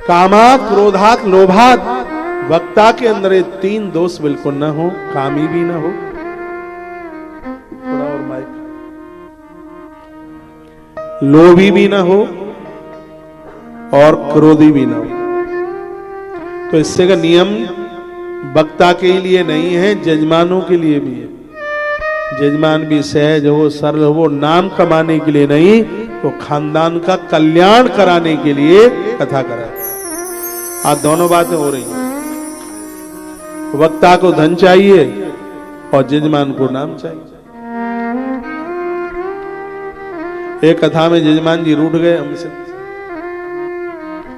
कामात, क्रोधात, लोभात, वक्ता के अंदर ये 3 दोष बिल्कुल ना हो। कामी भी ना हो, थोड़ा और माइक, लोभी भी ना हो और क्रोधी भी ना हो। तो इससे का नियम वक्ता के लिए नहीं है, जजमानों के लिए भी है। जजमान भी सहज हो, सरल हो, नाम कमाने के लिए नहीं, तो खानदान का कल्याण कराने के लिए कथा कराए। आज दोनों बातें हो रही हैं। वक्ता को धन चाहिए और जजमान को नाम चाहिए। एक कथा में जजमान जी रूठ गए हमसे,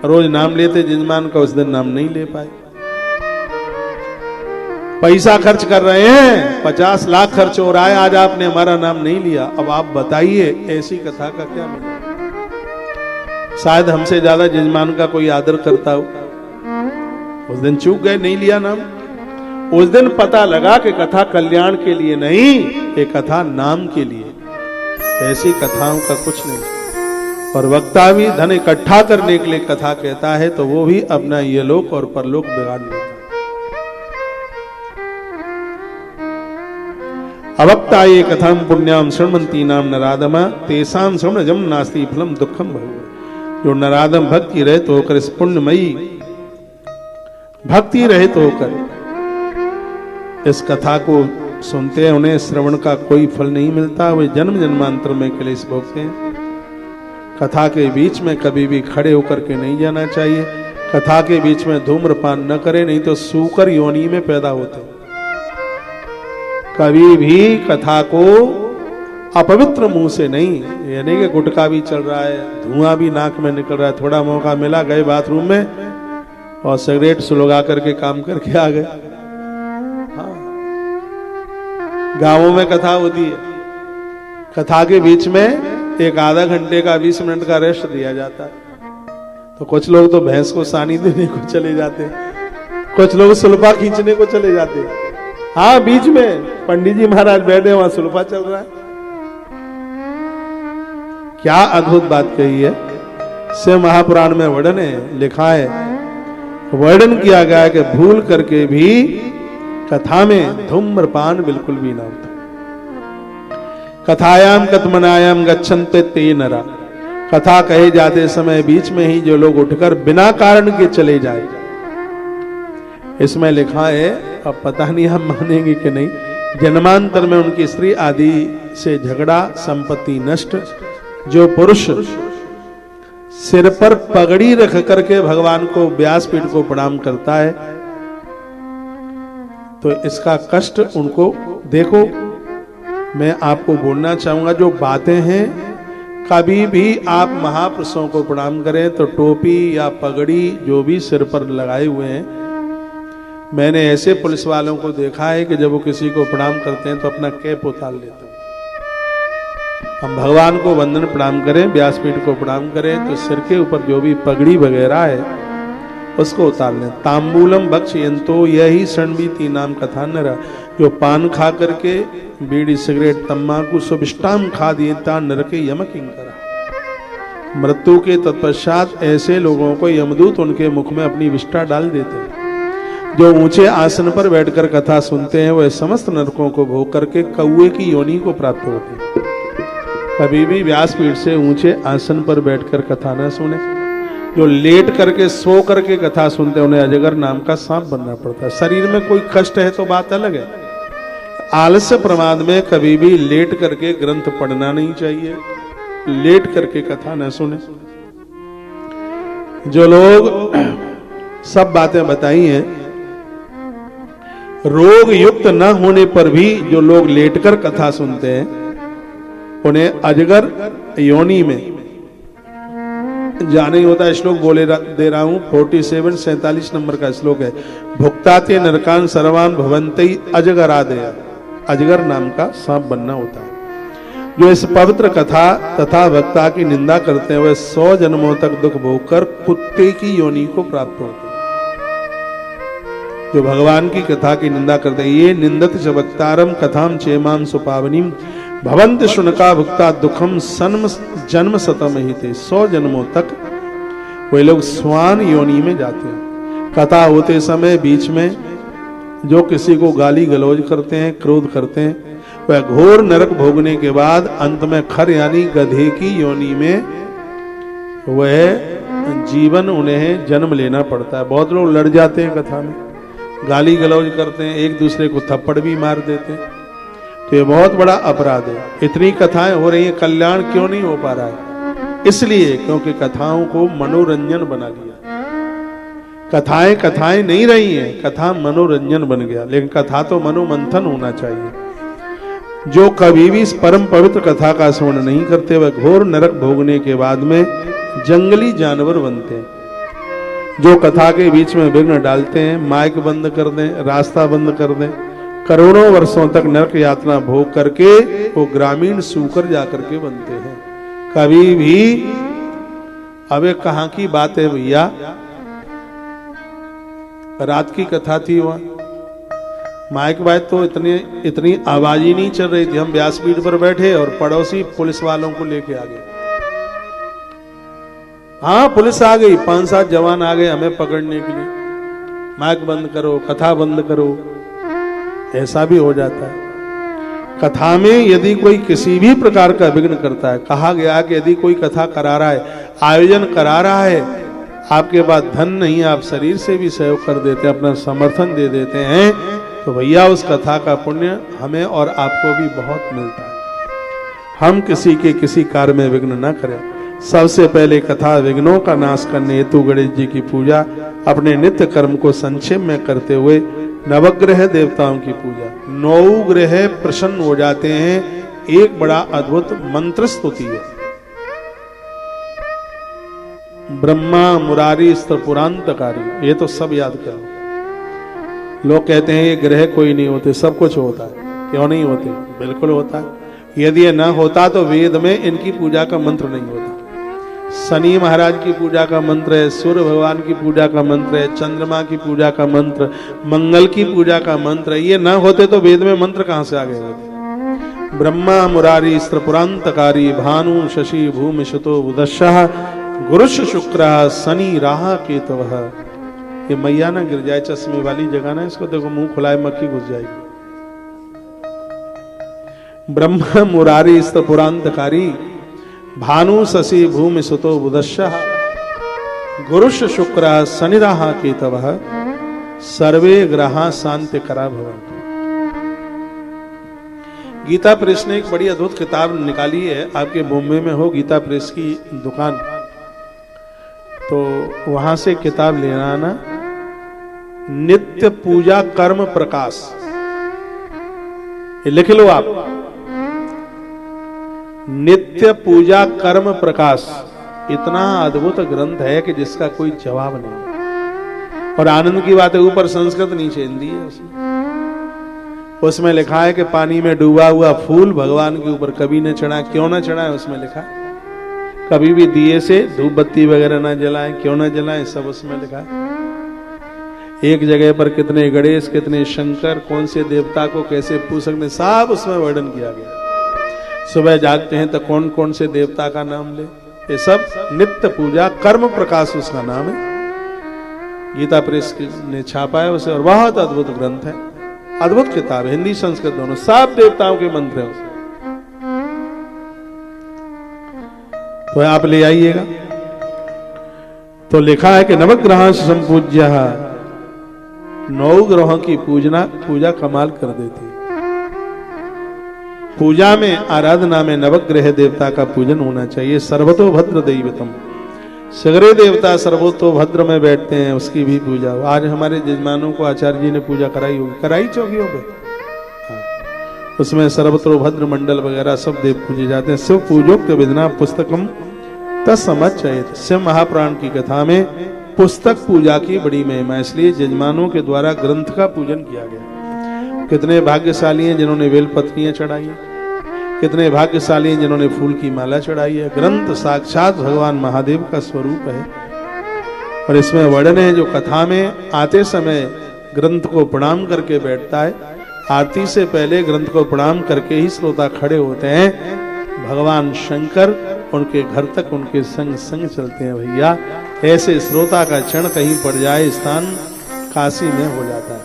रोज नाम लेते जजमान का, उस दिन नाम नहीं ले पाए। पैसा खर्च कर रहे हैं, 50 लाख खर्च हो रहा है, आज आपने हमारा नाम नहीं लिया। अब आप बताइए ऐसी कथा का क्या मतलब? शायद हमसे ज्यादा जजमान का कोई आदर करता हो। उस दिन चूक गए, नहीं लिया नाम। उस दिन पता लगा कि कथा कल्याण के लिए नहीं, ये कथा नाम के लिए। ऐसी कथाओं का कुछ नहीं। और वक्ता भी धन इकट्ठा करने के लिए कथा कहता है, तो वो भी अपना ये लोक और परलोक बिगाड़ लेता है। अवक्ता ये कथाम पुण्याम शृण्वन्ति नाम नरादमा तेसाम श्रवणजम नास्ति फलम दुखम भव। जो नरादम भक्ति रहित होकर, इस पुण्यमयी भक्ति रहित होकर इस कथा को सुनते हैं, उन्हें श्रवण का कोई फल नहीं मिलता। वे जन्म जन्मांतर में क्लेश भोगते हैं। कथा के बीच में कभी भी खड़े होकर के नहीं जाना चाहिए। कथा के बीच में धूम्रपान न करें, नहीं तो सूकर योनि में पैदा होते हैं। कभी भी कथा को अपवित्र मुंह से नहीं, यानी कि गुटखा भी चल रहा है, धुआं भी नाक में निकल रहा है, थोड़ा मौका मिला गए बाथरूम में और सिगरेट सुलगा करके काम करके आ गए। हाँ, गांवों में कथा होती है, कथा के बीच में एक आधा घंटे का 20 मिनट का रेस्ट दिया जाता है। तो कुछ लोग तो भैंस को सानी देने को चले जाते हैं, कुछ लोग सुल्फा खींचने को चले जाते हैं। हाँ, बीच में पंडित जी महाराज बैठे, वहां सुल्फा चल रहा है। क्या अद्भुत बात कही है। शिव महापुराण में वर्णन है, लिखा है, वर्णन किया गया है कि भूल करके भी कथा में धूम्रपान बिल्कुल भी ना होता। कथायाम कथमनायाम गच्छन्ते ते नरा। कथा कहे जाते समय बीच में ही जो लोग उठकर बिना कारण के चले जाए, इसमें लिखा है, अब पता नहीं हम मानेंगे कि नहीं, जन्मांतर में उनकी स्त्री आदि से झगड़ा, संपत्ति नष्ट। जो पुरुष सिर पर पगड़ी रख करके भगवान को, व्यासपीठ को प्रणाम करता है, तो इसका कष्ट उनको देखो। मैं आपको बोलना चाहूंगा, जो बातें हैं, कभी भी आप महापुरुषों को प्रणाम करें तो टोपी या पगड़ी जो भी सिर पर लगाए हुए हैं, मैंने ऐसे पुलिस वालों को देखा है कि जब वो किसी को प्रणाम करते हैं तो अपना कैप उतार लेते हैं। हम भगवान को वंदन प्रणाम करें, व्यासपीठ को प्रणाम करें, तो सिर के ऊपर जो भी पगड़ी वगैरह है उसको उतार लें। तांबूलम बक्ष्यन्तो यही षण्वीति नाम कथा नर। जो पान खा करके, बीड़ी सिगरेट तम्बाकू सुविष्टाम खा दिए ता नरके यम किंकरा। मृत्यु के तत्पश्चात ऐसे लोगों को यमदूत उनके मुख में अपनी विष्ठा डाल देते हैं। जो ऊंचे आसन पर बैठकर कथा सुनते हैं, वह समस्त नरकों को भोग करके कौए की योनि को प्राप्त होते हैं। कभी भी व्यासपीठ से ऊंचे आसन पर बैठकर कथा न सुने। जो लेट करके, सो करके कथा सुनते हैं, उन्हें अजगर नाम का सांप बनना पड़ता है। शरीर में कोई कष्ट है तो बात अलग है। आलस्य प्रमाद में कभी भी लेट करके ग्रंथ पढ़ना नहीं चाहिए, लेट करके कथा न सुने। जो लोग सब बातें बताई हैं, रोग युक्त न होने पर भी जो लोग लेटकर कथा सुनते हैं, उन्हें अजगर योनि में जाने होता है। श्लोक बोले दे रहा हूं, 47 नंबर का श्लोक है। भुक्ताते नरकान सर्वान भवंतै अजगरादय। अजगर नाम का सांप बनना होता है। जो इस पवित्र कथा तथा वक्ता की निंदा करते हैं, वह 100 जन्मों तक दुख भोगकर कुत्ते की योनि को प्राप्त होते हैं। जो भगवान की कथा की निंदा करते हैं, ये निंदत च वक्तारम कथाम चेमाम सुपावनीम भवंत शुनका भुक्ता दुखम सन्म जन्म सतम ही थे। 100 जन्मों तक वे लोग स्वान योनि में जाते हैं। कथा होते समय बीच में जो किसी को गाली गलौज करते हैं, क्रोध करते हैं, वह घोर नरक भोगने के बाद अंत में खर यानी गधे की योनि में वह जीवन उन्हें जन्म लेना पड़ता है। बहुत लोग लड़ जाते हैं कथा में, गाली गलौज करते हैं, एक दूसरे को थप्पड़ भी मार देते हैं, तो ये बहुत बड़ा अपराध है। इतनी कथाएं हो रही हैं, कल्याण क्यों नहीं हो पा रहा है? इसलिए क्योंकि कथाओं को मनोरंजन बना लिया। कथाएं कथाएं नहीं रही हैं, कथा मनोरंजन बन गया। लेकिन कथा तो मनोमंथन होना चाहिए। जो कभी भी इस परम पवित्र कथा का श्रवण नहीं करते वह घोर नरक भोगने के बाद में जंगली जानवर बनते हैं। जो कथा के बीच में विघ्न डालते हैं, माइक बंद कर दें, रास्ता बंद कर दें, करोड़ों वर्षों तक नरक यातना भोग करके वो ग्रामीण सूकर जाकर के बनते हैं। कभी भी अबे कहाँ की बात है भैया, रात की कथा थी वहां, माइक बात तो इतनी आवाज ही नहीं चल रही थी। हम व्यासपीठ पर बैठे और पड़ोसी पुलिस वालों को लेके आ गए। हाँ पुलिस आ गई, 5-7 जवान आ गए हमें पकड़ने के लिए। माइक बंद करो, कथा बंद करो, ऐसा भी हो जाता है। कथा में यदि कोई किसी भी प्रकार का विघ्न करता है, कहा गया कि यदि कोई कथा करा रहा है, आयोजन करा रहा है, आपके पास धन नहीं, आप शरीर से भी सहयोग कर देते हैं, अपना समर्थन दे देते हैं, तो भैया उस कथा का पुण्य हमें और आपको भी बहुत मिलता है। हम किसी के किसी कार्य में विघ्न न करें। सबसे पहले कथा विघ्नों का नाश करने हेतु गणेश जी की पूजा, अपने नित्य कर्म को संक्षेप में करते हुए नवग्रह देवताओं की पूजा। 9 ग्रह प्रसन्न हो जाते हैं। एक बड़ा अद्भुत मंत्र स्तुति है, ब्रह्मा मुरारी स्त्रिपुरांतकारी। ये तो सब याद करो। लोग कहते हैं ये ग्रह कोई नहीं होते, सब कुछ होता है। क्यों नहीं होते? बिल्कुल होता है। यदि ये न होता तो वेद में इनकी पूजा का मंत्र नहीं होता। शनि महाराज की पूजा का मंत्र है, सूर्य भगवान की पूजा का मंत्र है, चंद्रमा की पूजा का मंत्र, मंगल की पूजा का मंत्र है। ये न होते तो वेद में मंत्र कहां से आ गए होते? ब्रह्मा मुरारी स्त्रिपुरांतकारी भानु शशि भूमि शतो बुधश्चः गुरुश शुक्र शनि राह केतवः। ये मैया ना गिर जाए चश्मे वाली जगह ना, इसको देखो मुंह खुलाए मक्खी घुस जाएगी। ब्रह्मा मुरारी स्त्रिपुरांतकारी भानु शशि भूमि सुतो बुधश्चः गुरुश शुक्र शनि राह केतवः सर्वे ग्रहा शांति करा भवन्तु। गीता प्रेस ने एक बड़ी अद्भुत किताब निकाली है। आपके बॉम्बे में हो गीता प्रेस की दुकान, तो वहां से किताब लेना आना। नित्य पूजा कर्म प्रकाश, ये लिख लो आप, नित्य पूजा कर्म प्रकाश। इतना अद्भुत ग्रंथ है कि जिसका कोई जवाब नहीं। और आनंद की बात है, ऊपर संस्कृत नीचे हिंदी है। उसमें लिखा है कि पानी में डूबा हुआ फूल भगवान के ऊपर कभी न चढ़ा। क्यों ना चढ़ाए? उसमें लिखा है। कभी भी दिए से धूप बत्ती वगैरह ना जलाएं, क्यों ना जलाएं, सब उसमें लिखा है। एक जगह पर कितने गणेश, कितने शंकर, कौन से देवता को कैसे पूज सकते, सब उसमें वर्णन किया गया। सुबह जागते हैं तो कौन कौन से देवता का नाम ले, ये सब नित्य पूजा कर्म प्रकाश उसका नाम है। गीता प्रेस ने छापा है उसे, और बहुत अद्भुत ग्रंथ है, अद्भुत किताब, हिंदी संस्कृत दोनों, सब देवताओं के मंत्र है उसमें। तो आप ले आइएगा। तो लिखा है कि नवग्रह संपूज्य, 9 ग्रहों की पूजा कमाल कर देती। पूजा में, आराधना में नवग्रह देवता का पूजन होना चाहिए। सर्वतो भद्र दैवतम, सगरे देवता सर्वतो भद्र में बैठते हैं, उसकी भी पूजा। आज हमारे जजमानों को आचार्य जी ने पूजा कराई होगी, कराई चौकियों पे। उसमें सर्वतो भद्र मंडल वगैरह सब देव पूजे जाते हैं। शिव पूजोक्त विधना पुस्तकम तत्समुच्चयेत्। शिव महापुराण की कथा में पुस्तक पूजा की बड़ी महिमा, इसलिए जजमानों के द्वारा ग्रंथ का पूजन किया गया। कितने भाग्यशाली हैं जिन्होंने बेलपत्रियां चढ़ाई है, कितने भाग्यशाली हैं जिन्होंने फूल की माला चढ़ाई है। ग्रंथ साक्षात भगवान महादेव का स्वरूप है। और इसमें वर्णन है, जो कथा में आते समय ग्रंथ को प्रणाम करके बैठता है, आरती से पहले ग्रंथ को प्रणाम करके ही श्रोता खड़े होते हैं। भगवान शंकर उनके घर तक उनके संग संग चलते हैं। भैया ऐसे श्रोता का क्षण कहीं पड़ जाए स्थान काशी में हो जाता है।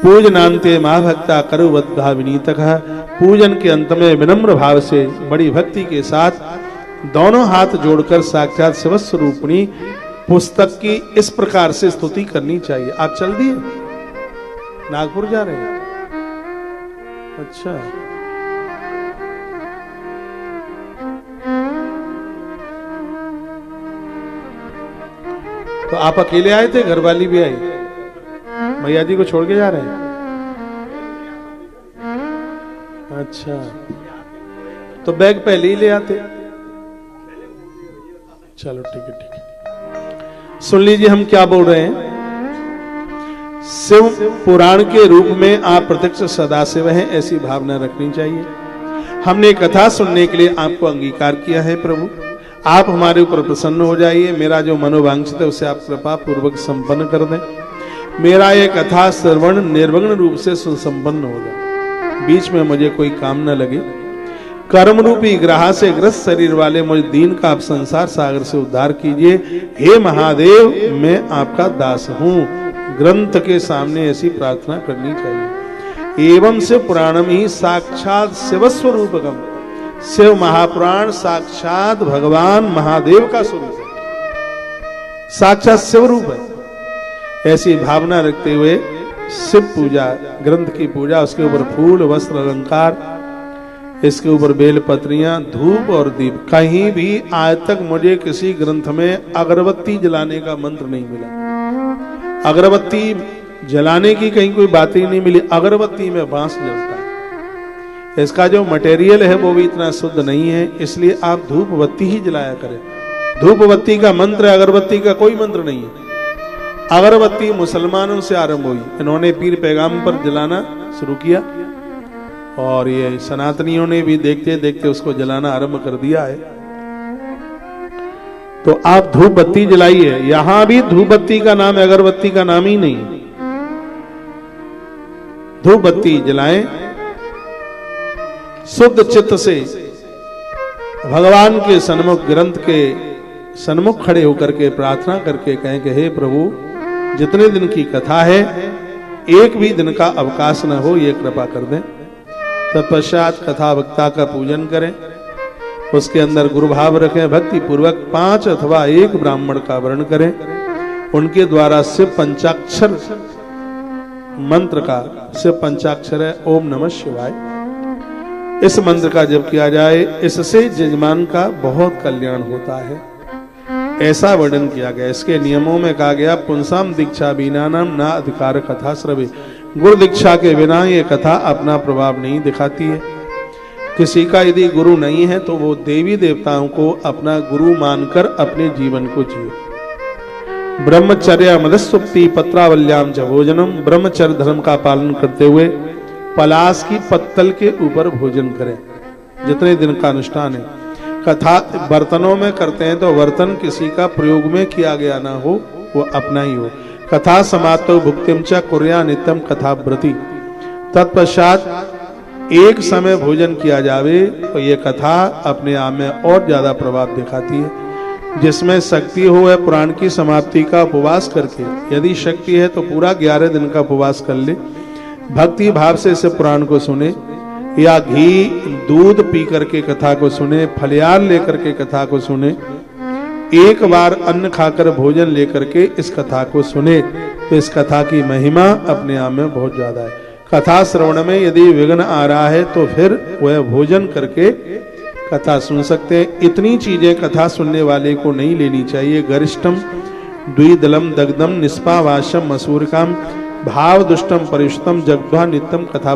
पूजनान्ते महाभक्ता करुवद्धा विनीतकः, पूजन के अंत में विनम्र भाव से बड़ी भक्ति के साथ दोनों हाथ जोड़कर साक्षात शिवस्वरूपिणी पुस्तक की इस प्रकार से स्तुति करनी चाहिए। आप चल दिए, नागपुर जा रहे हैं? अच्छा, तो आप अकेले आए थे, घरवाली भी आई? मैया जी को छोड़ के जा रहे हैं? अच्छा, तो बैग पहले ही ले आते। चलो ठीक है, ठीक है। सुन लीजिए हम क्या बोल रहे हैं। शिव पुराण के रूप में आप प्रत्यक्ष सदाशिव हैं, ऐसी भावना रखनी चाहिए। हमने कथा सुनने के लिए आपको अंगीकार किया है प्रभु, आप हमारे ऊपर प्रसन्न हो जाइए। मेरा जो मनोवांछित है उसे आप कृपा पूर्वक संपन्न कर दें। मेरा ये कथा श्रवण निर्विघ्न रूप से सुसंपन्न हो जाए, बीच में मुझे कोई काम न लगे। कर्म रूपी ग्रह से ग्रस्त शरीर वाले मुझे दीन का आप संसार सागर से उद्धार कीजिए। हे महादेव, मैं आपका दास हूं। ग्रंथ के सामने ऐसी प्रार्थना करनी चाहिए। एवं से पुराणम ही साक्षात शिवस्वरूपकम, शिव महापुराण साक्षात भगवान महादेव का स्वरूप है, साक्षात शिव रूप है। ऐसी भावना रखते हुए शिव पूजा, ग्रंथ की पूजा, उसके ऊपर फूल वस्त्र अलंकार, इसके ऊपर बेल पत्रियां, धूप और दीप। कहीं भी आज तक मुझे किसी ग्रंथ में अगरबत्ती जलाने का मंत्र नहीं मिला। अगरबत्ती जलाने की कहीं कोई बात ही नहीं मिली। अगरबत्ती में बांस जलता है, इसका जो मटेरियल है वो भी इतना शुद्ध नहीं है, इसलिए आप धूप बत्ती ही जलाया करें। धूप बत्ती का मंत्र है, अगरबत्ती का कोई मंत्र नहीं है। अगरबत्ती मुसलमानों से आरंभ हुई, इन्होंने पीर पैगाम्बर जलाना शुरू किया और ये सनातनियों ने भी देखते देखते उसको जलाना आरंभ कर दिया है। तो आप धूप बत्ती जलाइए। यहां भी धूप बत्ती का नाम अगरबत्ती का नाम ही नहीं। धूप बत्ती जलाएं, शुद्ध चित्त से भगवान के सन्मुख, ग्रंथ के सन्मुख खड़े होकर के प्रार्थना करके कहें कि हे प्रभु, जितने दिन की कथा है एक भी दिन का अवकाश न हो, ये कृपा कर दें। तत्पश्चात कथा वक्ता का पूजन करें, उसके अंदर गुरु भाव रखें, भक्ति पूर्वक 5 अथवा 1 ब्राह्मण का वर्ण करें, उनके द्वारा शिव पंचाक्षर मंत्र का, शिव पंचाक्षर है ओम नमः शिवाय, इस मंत्र का जप किया जाए। इससे यजमान का बहुत कल्याण होता है, ऐसा वर्णन किया गया। इसके नियमों में कहा गया पुंसाम दीक्षा बिना नाम ना अधिकार कथा श्रवे, गुरु दीक्षा के बिना ये कथा अपना प्रभाव नहीं दिखाती है। किसी का यदि गुरु नहीं है तो वो देवी देवताओं को अपना गुरु मानकर अपने जीवन को जिए। ब्रह्मचर्य मदस्सुप्ति पत्रावल्याम च भोजनम, ब्रह्मचर्य धर्म का पालन करते हुए पलाश की पत्तल के ऊपर भोजन करें, जितने दिन का अनुष्ठान है। कथा बर्तनों में करते हैं तो बर्तन किसी का प्रयोग में किया गया ना हो, वो अपना ही हो। कथा समाप्तो भुक्तिम च कुर्या नित्यम कथाव्रति, तत्पश्चात एक समय भोजन किया जावे तो ये कथा अपने आप में और ज्यादा प्रभाव दिखाती है। जिसमें शक्ति हो वह पुराण की समाप्ति का उपवास करके, यदि शक्ति है तो पूरा 11 दिन का उपवास कर ले, भक्ति भाव से इस पुराण को सुने, या घी दूध पी करके कथा को सुने, फलियार लेकर के कथा को सुने, एक बार अन्न खाकर भोजन लेकर के इस कथा को सुने, तो इस कथा की महिमा अपने आप में बहुत ज्यादा है। कथा श्रवण में यदि विघ्न आ रहा है तो फिर वह भोजन करके कथा सुन सकते हैं। इतनी चीजें कथा सुनने वाले को नहीं लेनी चाहिए। गरिष्ठम द्विदलम दग्धम निष्पावाशम मसूरकाम भाव दुष्टम परिष्टम जग्ध्वा नित्यम कथा